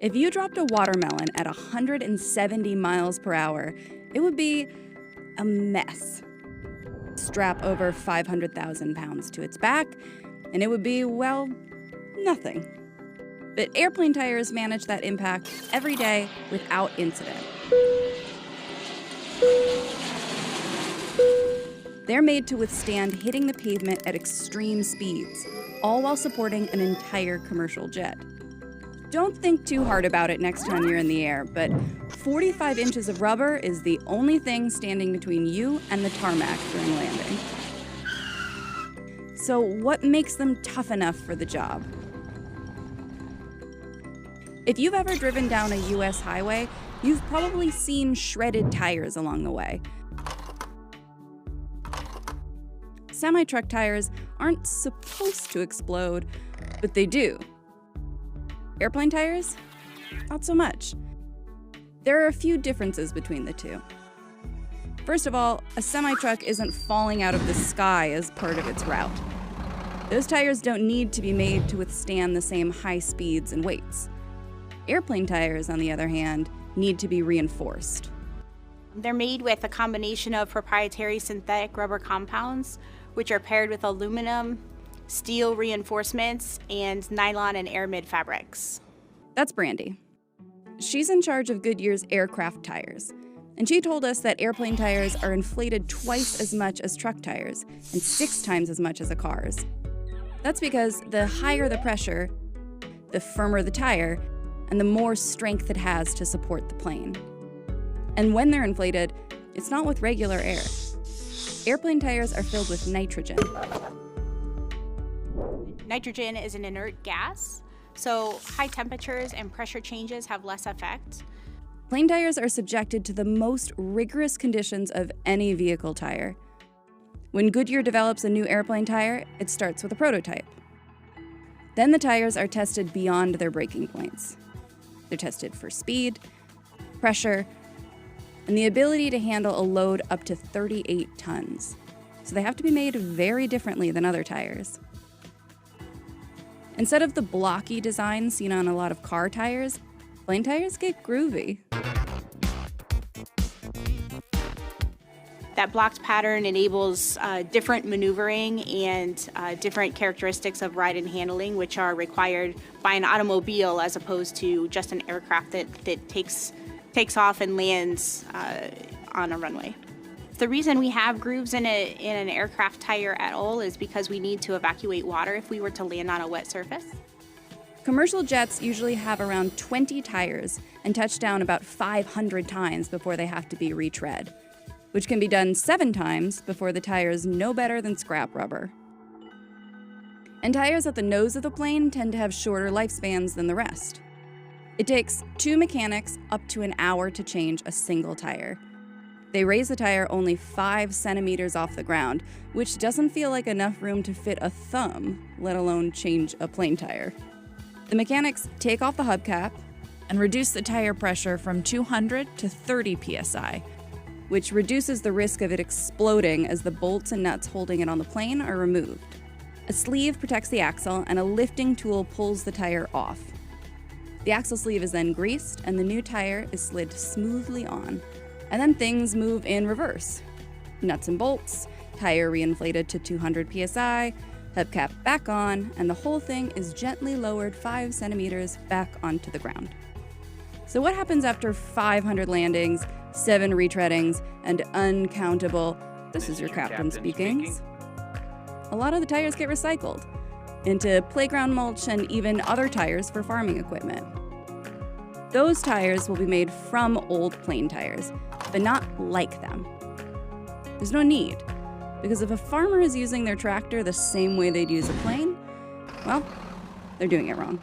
If you dropped a watermelon at 170 miles per hour, it would be a mess. Strap over 500,000 pounds to its back, and it would be, well, nothing. But airplane tires manage that impact every day without incident. They're made to withstand hitting the pavement at extreme speeds, all while supporting an entire commercial jet. Don't think too hard about it next time you're in the air, but 45 inches of rubber is the only thing standing between you and the tarmac during landing. So what makes them tough enough for the job? If you've ever driven down a US highway, you've probably seen shredded tires along the way. Semi-truck tires aren't supposed to explode, but they do. Airplane tires? Not so much. There are a few differences between the two. First of all, a semi-truck isn't falling out of the sky as part of its route. Those tires don't need to be made to withstand the same high speeds and weights. Airplane tires, on the other hand, need to be reinforced. They're made with a combination of proprietary synthetic rubber compounds, which are paired with aluminum, steel reinforcements, and nylon and aramid fabrics. That's Brandy. She's in charge of Goodyear's aircraft tires, and she told us that airplane tires are inflated twice as much as truck tires and 6 times as much as a car's. That's because the higher the pressure, the firmer the tire, and the more strength it has to support the plane. And when they're inflated, it's not with regular air. Airplane tires are filled with nitrogen. Nitrogen is an inert gas, so high temperatures and pressure changes have less effect. Plane tires are subjected to the most rigorous conditions of any vehicle tire. When Goodyear develops a new airplane tire, it starts with a prototype. Then the tires are tested beyond their breaking points. They're tested for speed, pressure, and the ability to handle a load up to 38 tons. So they have to be made very differently than other tires. Instead of the blocky design seen on a lot of car tires, plane tires get groovy. That blocked pattern enables different maneuvering and different characteristics of ride and handling, which are required by an automobile as opposed to just an aircraft that takes off and lands on a runway. The reason we have grooves in an aircraft tire at all is because we need to evacuate water if we were to land on a wet surface. Commercial jets usually have around 20 tires and touch down about 500 times before they have to be retread, which can be done 7 times before the tire is no better than scrap rubber. And tires at the nose of the plane tend to have shorter lifespans than the rest. It takes 2 mechanics up to an hour to change a single tire. They raise the tire only 5 centimeters off the ground, which doesn't feel like enough room to fit a thumb, let alone change a plane tire. The mechanics take off the hubcap and reduce the tire pressure from 200 to 30 psi, which reduces the risk of it exploding as the bolts and nuts holding it on the plane are removed. A sleeve protects the axle, and a lifting tool pulls the tire off. The axle sleeve is then greased, and the new tire is slid smoothly on. And then things move in reverse. Nuts and bolts, tire reinflated to 200 psi, hubcap back on, and the whole thing is gently lowered 5 centimeters back onto the ground. So what happens after 500 landings, 7 retreadings, and uncountable, this is your captain speaking, a lot of the tires get recycled into playground mulch and even other tires for farming equipment. Those tires will be made from old plane tires, but not like them. There's no need, because if a farmer is using their tractor the same way they'd use a plane, well, they're doing it wrong.